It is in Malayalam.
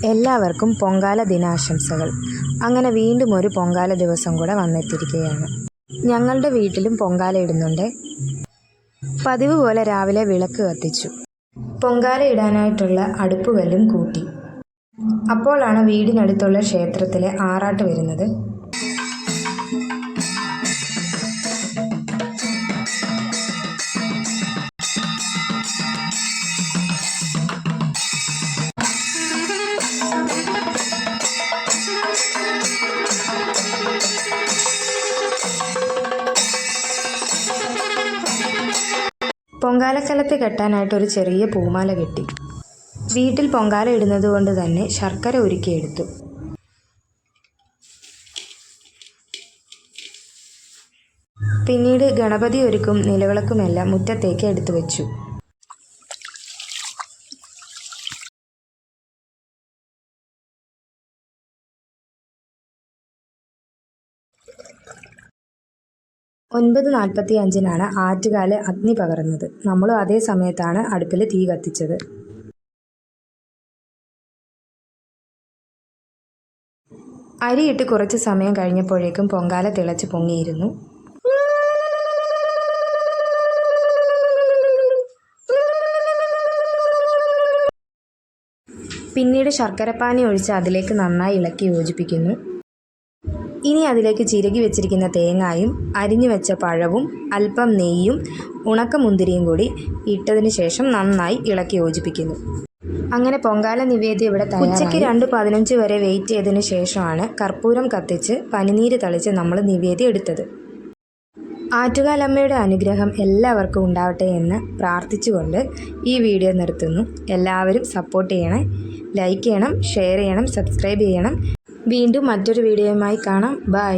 എല്ലാവർക്കും പൊങ്കാല ദിനാശംസകൾ. അങ്ങനെ വീണ്ടും ഒരു പൊങ്കാല ദിവസം കൂടെ വന്നെത്തിയിരിക്കുകയാണ്. ഞങ്ങളുടെ വീട്ടിലും പൊങ്കാല ഇടുന്നുണ്ട്. പതിവ് പോലെ രാവിലെ വിളക്ക് കത്തിച്ചു. പൊങ്കാല ഇടാനായിട്ടുള്ള അടുപ്പുകല്ലും കൂട്ടി. അപ്പോഴാണ് വീടിനടുത്തുള്ള ക്ഷേത്രത്തിലെ ആറാട്ട് വരുന്നത്. പൊങ്കാലക്കലത്ത് കെട്ടാനായിട്ടൊരു ചെറിയ പൂമാല കെട്ടി. വീട്ടിൽ പൊങ്കാല ഇടുന്നത് കൊണ്ട് തന്നെ ശർക്കര ഉരുക്കിയെടുത്തു. പിന്നീട് ഗണപതി ഒരുക്കും നിലവിളക്കുമെല്ലാം മുറ്റത്തേക്ക് എടുത്തു വെച്ചു. ഒൻപത് 45-നാണ് ആറ്റുകാല് അഗ്നി പകർന്നത്. നമ്മളും അതേ സമയത്താണ് അടുപ്പിൽ തീ കത്തിച്ചത്. അരിയിട്ട് കുറച്ച് സമയം കഴിഞ്ഞപ്പോഴേക്കും പൊങ്കാല തിളച്ച് പൊങ്ങിയിരുന്നു. പിന്നീട് ശർക്കരപ്പാനി ഒഴിച്ച് അതിലേക്ക് നന്നായി ഇളക്കി യോജിപ്പിക്കുന്നു. ഇനി അതിലേക്ക് ചിരകി വെച്ചിരിക്കുന്ന തേങ്ങായും അരിഞ്ഞു വെച്ച പഴവും അല്പം നെയ്യും ഉണക്കമുന്തിരിയും കൂടി ഇട്ടതിന് ശേഷം നന്നായി ഇളക്കി യോജിപ്പിക്കുന്നു. അങ്ങനെ പൊങ്കാല നിവേദ്യം ഇവിടെ തയ്യാറായി. ഉച്ചയ്ക്ക് 2:15 വരെ വെയിറ്റ് ചെയ്തതിന് ശേഷമാണ് കർപ്പൂരം കത്തിച്ച് പനിനീര് തളിച്ച് നമ്മൾ നിവേദ്യം എടുത്തത്. ആറ്റുകാലമ്മയുടെ അനുഗ്രഹം എല്ലാവർക്കും ഉണ്ടാവട്ടെ എന്ന് പ്രാർത്ഥിച്ചുകൊണ്ട് ഈ വീഡിയോ നിർത്തുന്നു. എല്ലാവരും സപ്പോർട്ട് ചെയ്യണം, ലൈക്ക് ചെയ്യണം, ഷെയർ ചെയ്യണം, സബ്സ്ക്രൈബ് ചെയ്യണം. വീണ്ടും മറ്റൊരു വീഡിയോയുമായി കാണാം. ബൈ.